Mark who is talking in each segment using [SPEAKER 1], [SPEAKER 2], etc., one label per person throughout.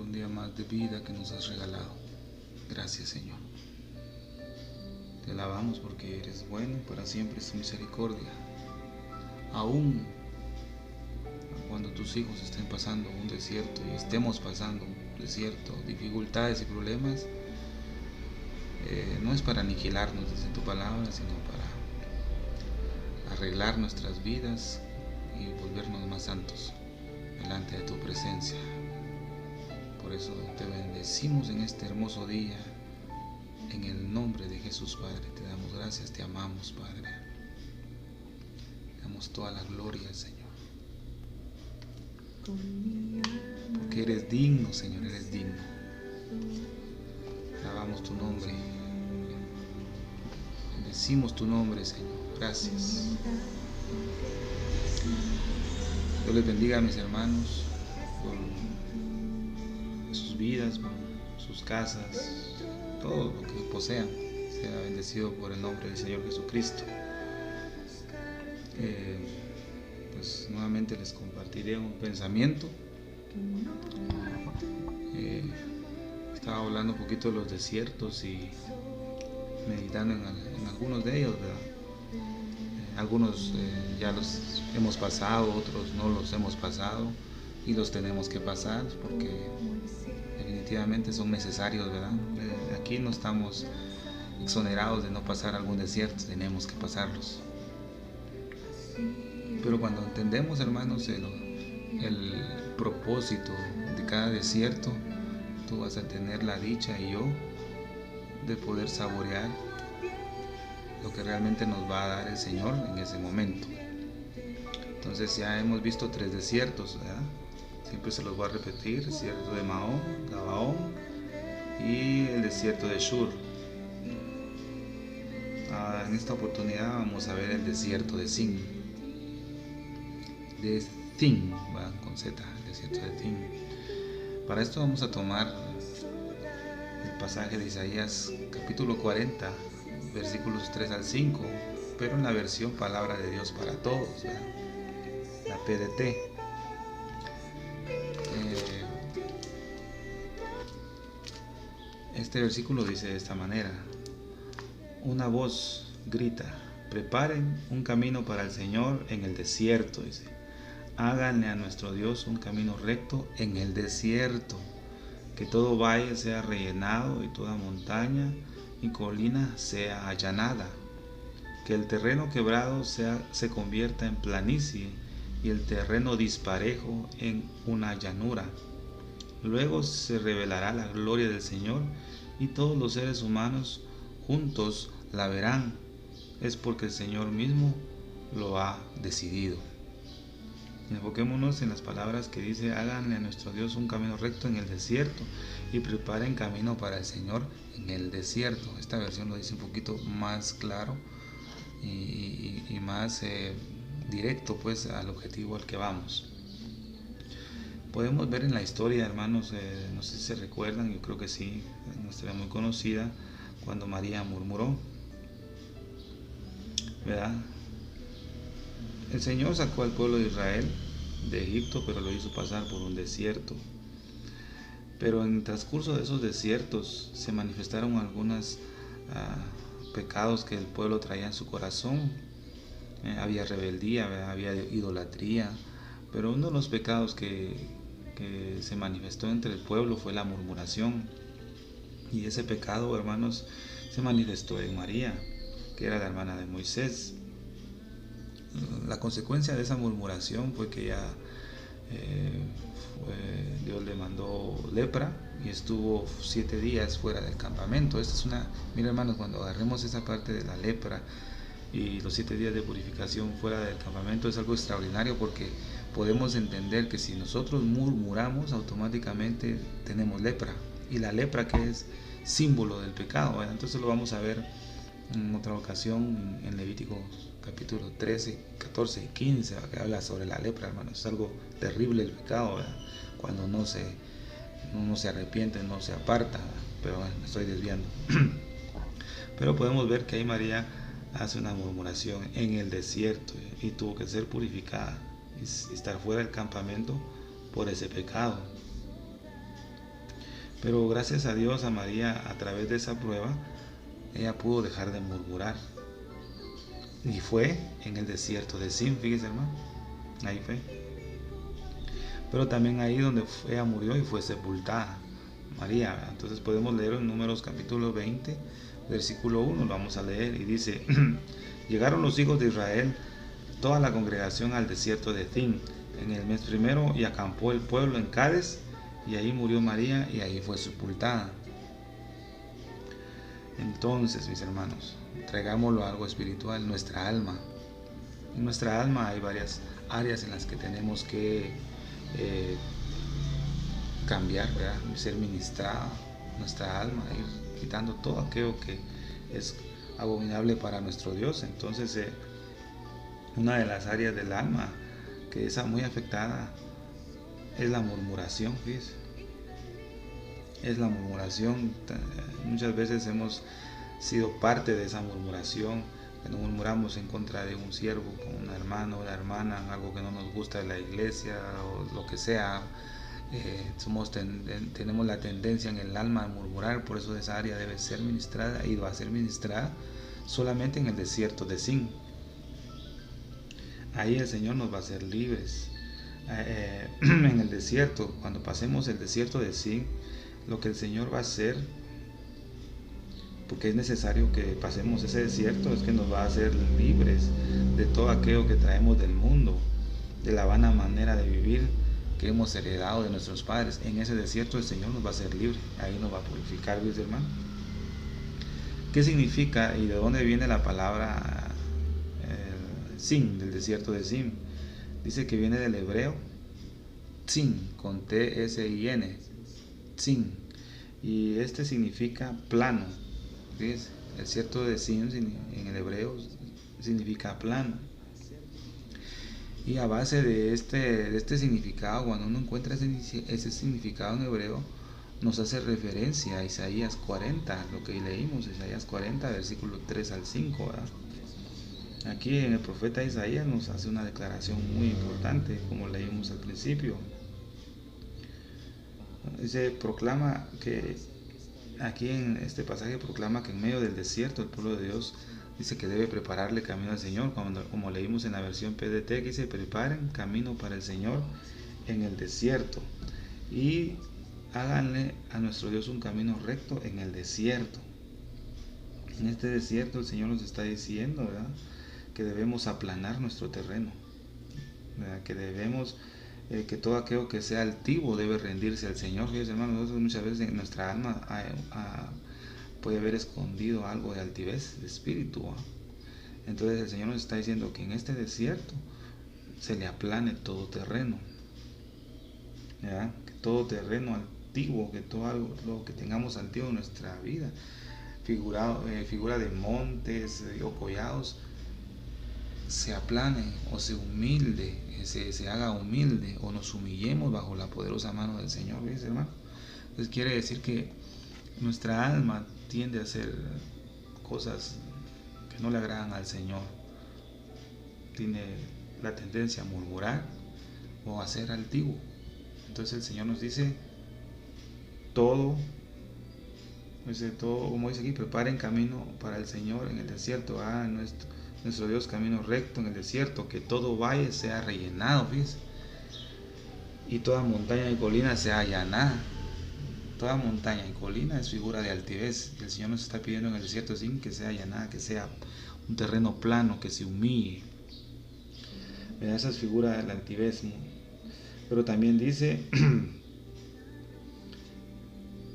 [SPEAKER 1] un día más de vida que nos has regalado. Gracias, Señor. Te alabamos porque eres bueno y para siempre es tu misericordia. Aún cuando tus hijos estén pasando un desierto y estemos pasando un desierto, dificultades y problemas, no es para aniquilarnos, dice tu palabra, sino para arreglar nuestras vidas y volvernos más santos delante de tu presencia. Por eso te bendecimos en este hermoso día, en el nombre de Jesús, Padre. Te damos gracias, te amamos, Padre. Te damos toda la gloria, Señor. Porque eres digno, Señor, eres digno. Alabamos tu nombre. Bendecimos tu nombre, Señor. Gracias. Dios les bendiga a mis hermanos por sus vidas, por sus casas, todo lo que posean. Sea bendecido por el nombre del Señor Jesucristo. Pues nuevamente les compartiré un pensamiento. Estaba hablando un poquito de los desiertos y meditando en algunos de ellos, ¿verdad? Algunos ya los hemos pasado, otros no los hemos pasado y los tenemos que pasar porque definitivamente son necesarios, ¿verdad? Aquí no estamos exonerados de no pasar algún desierto, tenemos que pasarlos. Pero cuando entendemos, hermanos, el propósito de cada desierto, tú vas a tener la dicha y yo de poder saborear lo que realmente nos va a dar el Señor en ese momento. Entonces ya hemos visto 3 desiertos, ¿verdad? Siempre se los voy a repetir: el desierto de Mahón, Gabaón y el desierto de Shur. En esta oportunidad vamos a ver el desierto de Zin. De Zin, ¿verdad? Con Z, el desierto de Zin. Para esto vamos a tomar el pasaje de Isaías capítulo 40, versículos 3 al 5, pero en la versión Palabra de Dios para Todos, ¿verdad? La PDT. Este versículo dice de esta manera: una voz grita, preparen un camino para el Señor en el desierto, dice. Háganle a nuestro Dios un camino recto en el desierto, que todo valle sea rellenado y toda montaña y colina sea allanada, que el terreno quebrado se convierta en planicie y el terreno disparejo en una llanura. Luego se revelará la gloria del Señor y todos los seres humanos juntos la verán. Es porque el Señor mismo lo ha decidido. Enfoquémonos en las palabras que dice: háganle a nuestro Dios un camino recto en el desierto y preparen camino para el Señor en el desierto. Esta versión lo dice un poquito más claro y más directo, pues, al objetivo al que vamos. Podemos ver en la historia, hermanos, no sé si se recuerdan, yo creo que sí, es una historia muy conocida, cuando María murmuró, ¿verdad? El Señor sacó al pueblo de Israel de Egipto, pero lo hizo pasar por un desierto. Pero en el transcurso de esos desiertos se manifestaron algunos pecados que el pueblo traía en su corazón. Había rebeldía, ¿verdad? Había idolatría, pero uno de los pecados que se manifestó entre el pueblo fue la murmuración. Y ese pecado, hermanos, se manifestó en María, que era la hermana de Moisés. La consecuencia de esa murmuración fue que Dios le mandó lepra y estuvo 7 días fuera del campamento. Mira, hermanos, cuando agarremos esa parte de la lepra y los 7 días de purificación fuera del campamento, es algo extraordinario, porque podemos entender que si nosotros murmuramos, automáticamente tenemos lepra, y la lepra, que es símbolo del pecado, ¿verdad? Entonces lo vamos a ver en otra ocasión en Levítico capítulo 13, 14 y 15, que habla sobre la lepra, hermanos. Es algo terrible el pecado, ¿verdad? Cuando uno se arrepiente, no se aparta, ¿verdad? Pero bueno, me estoy desviando. Pero podemos ver que ahí María hace una murmuración en el desierto y tuvo que ser purificada y estar fuera del campamento por ese pecado. Pero gracias a Dios, a María, a través de esa prueba, ella pudo dejar de murmurar. Y fue en el desierto de Sin, fíjese, hermano. Ahí fue. Pero también ahí donde ella murió y fue sepultada, María. Entonces podemos leer en Números capítulo 20, versículo 1, lo vamos a leer, y dice: llegaron los hijos de Israel, toda la congregación, al desierto de Zin en el mes primero, y acampó el pueblo en Cades, y ahí murió María, y ahí fue sepultada. Entonces, mis hermanos, traigámoslo a algo espiritual, nuestra alma. En nuestra alma hay varias áreas en las que tenemos que cambiar, ¿verdad? Ser ministrada nuestra alma, ir quitando todo aquello que es abominable para nuestro Dios. Entonces, una de las áreas del alma que está muy afectada es la murmuración, fíjese. Es la murmuración. Muchas veces hemos sido parte de esa murmuración, cuando murmuramos en contra de un siervo, con un hermano o una hermana, algo que no nos gusta de la iglesia o lo que sea. Tenemos la tendencia en el alma a murmurar. Por eso esa área debe ser ministrada, y va a ser ministrada solamente en el desierto de Sin. Ahí el Señor nos va a hacer libres. En el desierto, cuando pasemos el desierto de Sin, lo que el Señor va a hacer, porque es necesario que pasemos ese desierto, es que nos va a hacer libres de todo aquello que traemos del mundo, de la vana manera de vivir que hemos heredado de nuestros padres. En ese desierto el Señor nos va a hacer libre, ahí nos va a purificar, ¿ves, hermano? ¿Qué significa y de dónde viene la palabra Sin, del desierto de Sin? Dice que viene del hebreo Tzin, con T-S-I-N, Tzin, y este significa plano. ¿Ves? El desierto de Sin en el hebreo significa plano. Y a base de este significado, cuando uno encuentra ese significado en hebreo, nos hace referencia a Isaías 40, lo que leímos, Isaías 40, versículo 3 al 5, ¿verdad? Aquí en el profeta Isaías nos hace una declaración muy importante, como leímos al principio. Dice, proclama que, aquí en este pasaje proclama que en medio del desierto el pueblo de Dios dice que debe prepararle camino al Señor, como leímos en la versión PDT, que dice: preparen camino para el Señor en el desierto, y háganle a nuestro Dios un camino recto en el desierto. En este desierto el Señor nos está diciendo, ¿verdad?, que debemos aplanar nuestro terreno, ¿verdad?, que debemos, que todo aquello que sea altivo debe rendirse al Señor. Fíjense, hermanos, nosotros muchas veces en nuestra alma puede haber escondido algo de altivez de espíritu, ¿eh? Entonces el Señor nos está diciendo que en este desierto se le aplane todo terreno, ¿verdad?, que todo terreno antiguo, que todo algo lo que tengamos antiguo en nuestra vida, figura de montes o collados, se aplane o se humilde, se haga humilde, o nos humillemos bajo la poderosa mano del Señor. ¿Ves, hermano? Entonces quiere decir que nuestra alma tiende a hacer cosas que no le agradan al Señor. Tiene la tendencia a murmurar o a ser altivo. Entonces el Señor nos dice todo, como dice aquí: preparen camino para el Señor en el desierto, nuestro Dios camino recto en el desierto, que todo valle sea rellenado, ¿ves?, y toda montaña y colina sea allanada. Toda montaña y colina es figura de altivez. El Señor nos está pidiendo en el desierto sin que sea allanada, que sea un terreno plano, que se humille. Esa es figura de la altivez. Pero también dice,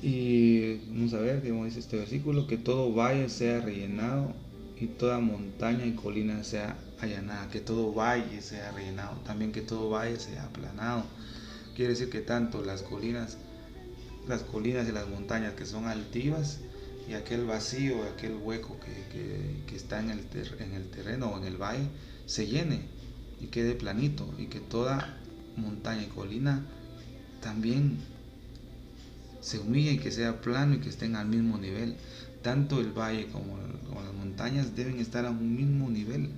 [SPEAKER 1] y vamos a ver cómo dice este versículo: que todo valle sea rellenado y toda montaña y colina sea allanada. Que todo valle sea rellenado, también que todo valle sea aplanado. Quiere decir que tanto las colinas y las montañas que son altivas, y aquel vacío, aquel hueco que está en el terreno o en el valle, se llene y quede planito, y que toda montaña y colina también se humille y que sea plano y que estén al mismo nivel. Tanto el valle como las montañas deben estar a un mismo nivel,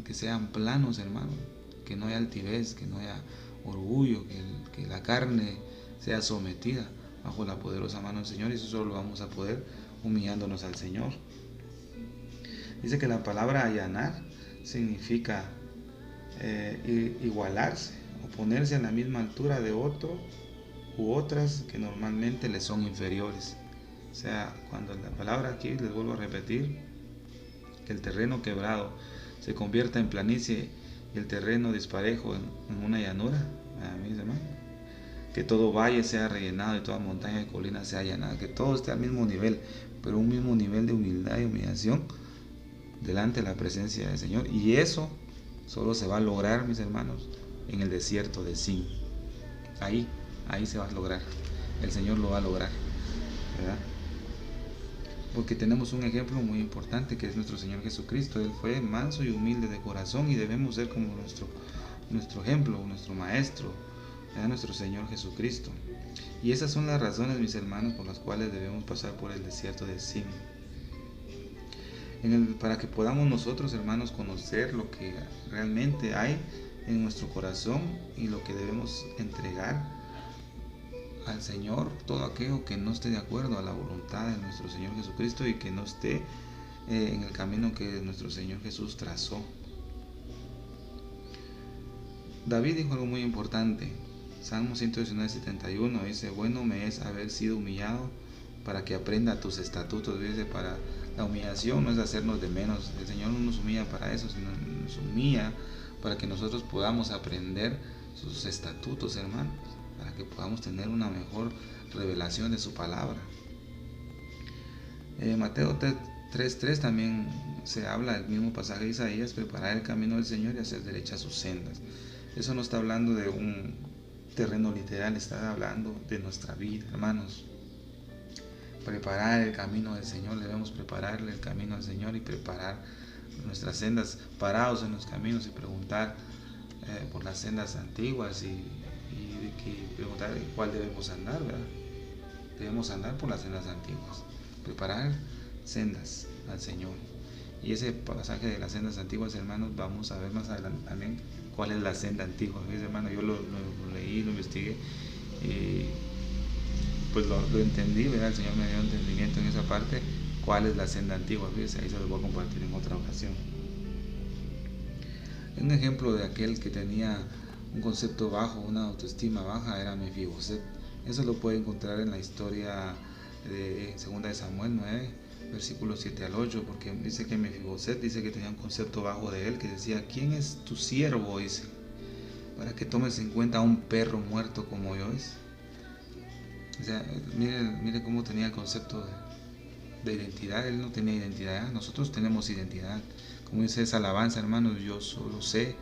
[SPEAKER 1] que sean planos, hermano, que no haya altivez, que no haya orgullo, que la carne sea sometida, bajo la poderosa mano del Señor, y eso solo lo vamos a poder humillándonos al Señor. Dice que la palabra allanar significa igualarse o ponerse a la misma altura de otro u otras que normalmente le son inferiores. O sea, cuando la palabra aquí, les vuelvo a repetir, que el terreno quebrado se convierta en planicie y el terreno disparejo en una llanura, mis hermanos, que todo valle sea rellenado y toda montaña y colina sea allanada, que todo esté al mismo nivel, pero un mismo nivel de humildad y humillación delante de la presencia del Señor. Y eso solo se va a lograr, mis hermanos, en el desierto de Sin. Ahí se va a lograr. El Señor lo va a lograr, ¿verdad? Porque tenemos un ejemplo muy importante que es nuestro Señor Jesucristo. Él fue manso y humilde de corazón y debemos ser como nuestro ejemplo, nuestro maestro, ¿verdad? Nuestro Señor Jesucristo. Y esas son las razones, mis hermanos, por las cuales debemos pasar por el desierto de Sin. Para que podamos nosotros, hermanos, conocer lo que realmente hay en nuestro corazón y lo que debemos entregar al Señor, todo aquello que no esté de acuerdo a la voluntad de nuestro Señor Jesucristo y que no esté en el camino que nuestro Señor Jesús trazó. David dijo algo muy importante. Salmo 119:71 dice: bueno me es haber sido humillado para que aprenda tus estatutos. Dice, para la humillación no es hacernos de menos. El Señor no nos humilla para eso, sino nos humilla para que nosotros podamos aprender sus estatutos, hermanos, para que podamos tener una mejor revelación de su palabra. Mateo 3:3 también se habla del mismo pasaje de Isaías: preparar el camino del Señor y hacer derechas sus sendas. Eso no está hablando de un terreno literal, está hablando de nuestra vida, hermanos. Preparar el camino del Señor, debemos prepararle el camino al Señor y preparar nuestras sendas, parados en los caminos y preguntar por las sendas antiguas y preguntar cuál debemos andar, ¿verdad? Debemos andar por las sendas antiguas, preparar sendas al Señor. Y ese pasaje de las sendas antiguas, hermanos, vamos a ver más adelante también cuál es la senda antigua. ¿Ves, hermano? Yo lo leí, lo investigué y pues lo entendí, ¿verdad? El Señor me dio entendimiento en esa parte, cuál es la senda antigua. Fíjense, ahí se los voy a compartir en otra ocasión. Un ejemplo de aquel que tenía un concepto bajo, una autoestima baja, era Mefiboset. Eso lo puede encontrar en la historia de 2 de Samuel 9, versículos 7 al 8, porque dice que Mefiboset dice que tenía un concepto bajo de él, que decía: ¿quién es tu siervo? Dice, para que tomes en cuenta a un perro muerto como yo. Dice. O sea, mire cómo tenía el concepto de identidad. Él no tenía identidad, nosotros tenemos identidad. Como dice esa alabanza, hermanos: yo solo sé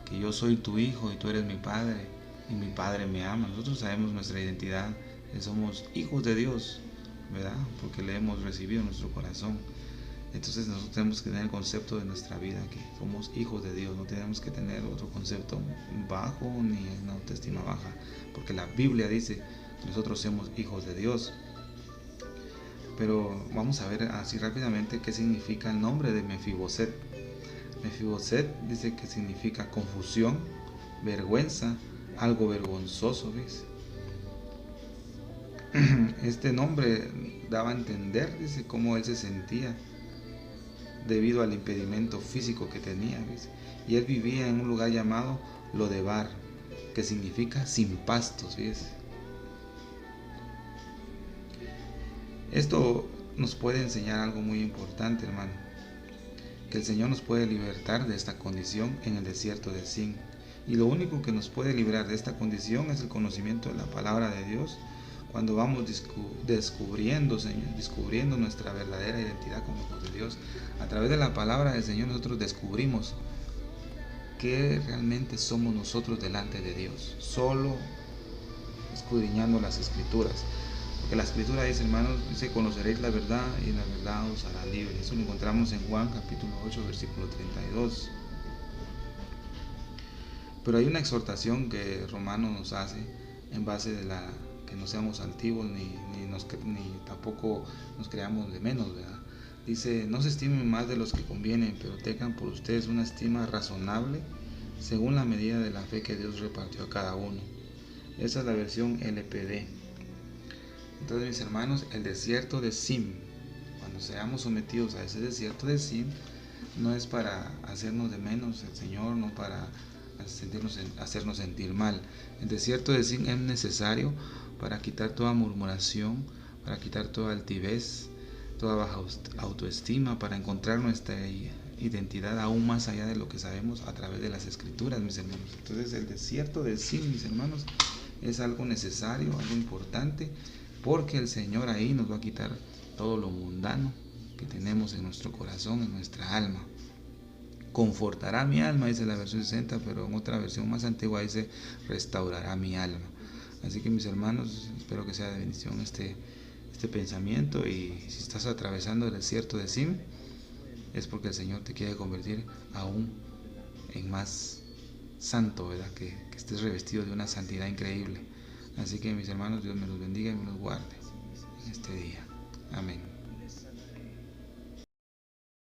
[SPEAKER 1] que yo soy tu hijo y tú eres mi padre y mi padre me ama. Nosotros sabemos nuestra identidad, que somos hijos de Dios, ¿verdad? Porque le hemos recibido en nuestro corazón. Entonces nosotros tenemos que tener el concepto de nuestra vida, que somos hijos de Dios. No tenemos que tener otro concepto bajo ni una autoestima baja, porque la Biblia dice: nosotros somos hijos de Dios. Pero vamos a ver así rápidamente qué significa el nombre de Mefiboset. Mefiboset dice que significa confusión, vergüenza, algo vergonzoso, ¿ves? Este nombre daba a entender, dice, cómo él se sentía debido al impedimento físico que tenía, ¿ves? Y él vivía en un lugar llamado Lodebar, que significa sin pastos, ¿ves? Esto nos puede enseñar algo muy importante, hermano, que el Señor nos puede libertar de esta condición en el desierto de Sin. Y lo único que nos puede librar de esta condición es el conocimiento de la palabra de Dios. Cuando vamos descubriendo nuestra verdadera identidad como hijos de Dios, a través de la palabra del Señor nosotros descubrimos qué realmente somos nosotros delante de Dios, solo escudriñando las Escrituras. Porque la Escritura dice, hermanos, dice: conoceréis la verdad y la verdad os hará libre. Eso lo encontramos en Juan capítulo 8, versículo 32. Pero hay una exhortación que Romano nos hace en base de que no seamos altivos ni tampoco nos creamos de menos, ¿verdad? Dice: no se estimen más de los que convienen, pero tengan por ustedes una estima razonable según la medida de la fe que Dios repartió a cada uno. Esa es la versión LPD. Entonces, mis hermanos, el desierto de Zin, cuando seamos sometidos a ese desierto de Zin, no es para hacernos de menos el Señor, no para hacernos sentir mal. El desierto de Zin es necesario para quitar toda murmuración, para quitar toda altivez, toda baja autoestima, para encontrar nuestra identidad aún más allá de lo que sabemos a través de las Escrituras, mis hermanos. Entonces, el desierto de Zin, mis hermanos, es algo necesario, algo importante, porque el Señor ahí nos va a quitar todo lo mundano que tenemos en nuestro corazón, en nuestra alma. Confortará mi alma, dice la versión 60, pero en otra versión más antigua dice restaurará mi alma. Así que, mis hermanos, espero que sea de bendición este pensamiento, y si estás atravesando el desierto de Zin, es porque el Señor te quiere convertir aún en más santo, ¿verdad? Que estés revestido de una santidad increíble. Así que, mis hermanos, Dios me los bendiga y me los guarde en este día. Amén.